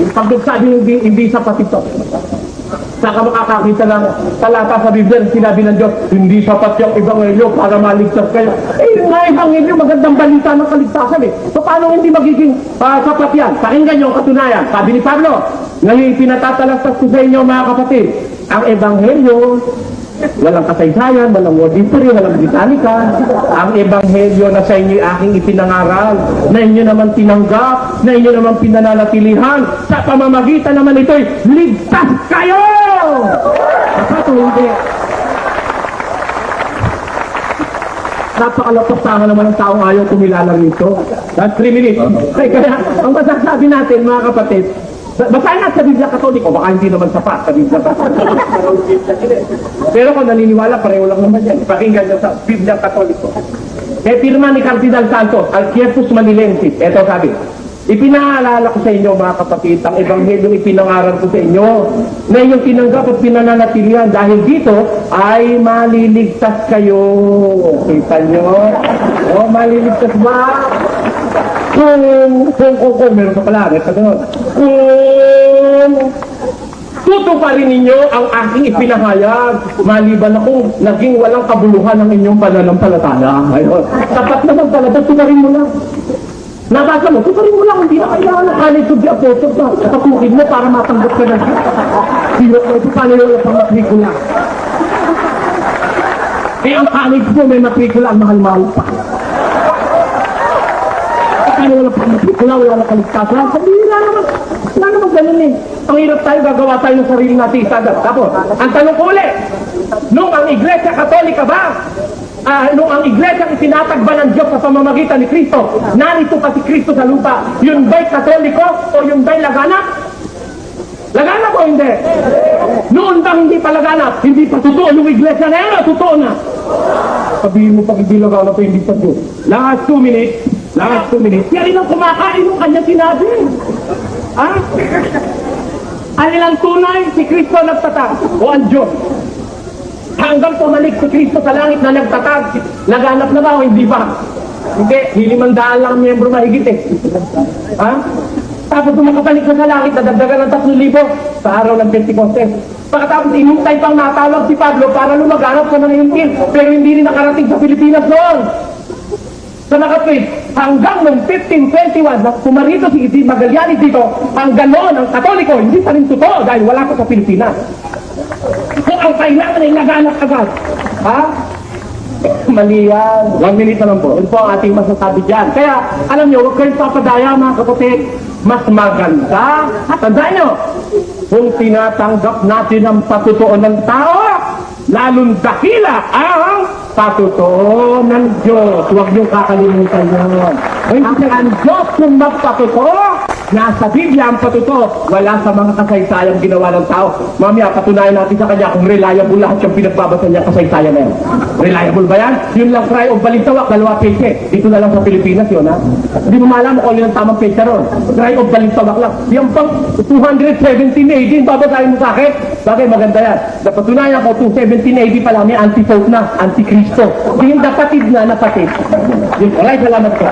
Yung pagdugsa din hindi sapat ito. Saka makakakita ng talata sa Biblia, sinabi ng Diyos, hindi sapat yung ebanghelyo para maligtas kayo. Eh, yung nga ebanghelyo, magandang balita ng kaligtasan eh. So, paano hindi magiging sapat yan? Pakinggan nyo ang katunayan. Sabi ni Pablo, ngayon pinatatalastas ko sa inyo mga kapatid, ang ebanghelyo, walang kasaysayan, walang word history, walang britannica. Ang ebanghelyo na sa inyo aking ipinangaral, na inyo naman tinanggap, na inyo naman pinananatilihan, sa pamamagitan naman ito'y ligtas kayo! Ito hindi. Napakalapastangan naman ng taong ayaw kumilala rito. That's 3 minutes. Kaya, ang masasabi natin mga kapatid, basahin natin sa Biblia Katoliko, baka hindi naman sapat sa Biblia Katoliko. Pero kung naniniwala, pareho lang naman yan. Pakinggan nyo sa Biblia Katoliko. Kaya pirma ni Cardinal Santos, Alquiertus Manilensis, eto sabi, ipinaalala ko sa inyo mga kapatid, ang ebanghelyo ipinangaral ko sa inyo, na inyong tinanggap at pinananatilihan dahil dito ay maliligtas kayo. Kita nyo? O, maliligtas ba? Kung, meron pa pala, meron pa doon. Kung tutuparin ninyo ang aking ipinahayag, maliban na kung naging walang kabuluhan ng inyong pananampalataya. Ayun. Tapat naman talaga, tuparin mo lang. Nabasa mo, tuparin mo lang, hindi na kailangan ng college of the apostles na katukid mo para matanggap ka na. Hirap mo ito, paano yung pang matrikula? Eh, ang college mo may matrikula, ang mahal-mahal pa. Paano wala pang matrikula, wala na kaligtasan? Sabira naman. Wala naman ganun eh. Ang hirap tayo, gagawa tayo ng sarili natin standard. Tapos, ang tanong ko ulit, nung ang Iglesia Katolika ba, nung ang Iglesia itinatagba ng Diyos sa pamamagitan ni Kristo, narito pa si Kristo sa lupa, yun ba'y Katoliko o yun ba'y laganap? Laganap o hindi? Noon bang hindi pa laganap? Hindi pa totoo yung Iglesia na yan, totoo na. Sabihin mo pag hindi laganap, hindi pa totoo. Last 2 minutes, yan rin ang kumakain ng kanya sinabi. Ha? Anilang tunay, si Kristo nagtatag o ang Diyos. Hanggang pumalik si Kristo sa langit na nagtatag, laganap na ba o hindi ba? Hindi, 500 lang ang miyembro mahigit eh. Ha? Tapos tumakabalik na sa langit, nadagdagan ng 3,000 sa araw ng Pentecostes. Pagkatapos inintay pang natawag si Pablo para lumaganap sa mga Intil, pero hindi rin nakarating sa Pilipinas noon. Sa nakatwid, hanggang noong 1521, na pumarito si Magallanes dito, hanggang noon ang Katoliko, hindi pa rin totoo dahil wala ko sa Pilipinas. Kung ang kailangan ay laganap agad, ha? Mali yan. 1 minute na lang po. Ito po ang ating masasabi dyan. Kaya, alam nyo, huwag kayong papadaya mga kapatid. Mas maganda. Tandaan nyo, kung tinatanggap natin ang patutuo ng tao, lalong dakila ang patutuo ng Diyos. Huwag niyong kakalimutan yun. Ang Diyos kung magpatutuo, nasa Biblia ang patutuo, wala sa mga kasaysayang ginawa ng tao. Mamaya, patunayan natin sa kanya kung reliable lahat yung pinagbabasa niya kasaysayan na yan. Reliable ba yan? Yun lang cry o balintawak, 2 page. Dito na lang sa Pilipinas yun, ha? Hindi mo malam kung yun ang tamang page ron. Cry o balintawak lang. Yung pang 217 AD, babasahin mo sa akin? Bakit maganda yan? Napatunayan ko, 217 AD pa lang, may anti-pope na, anti-Kristo. Yung napatid na napatid. Alright, salamat ka.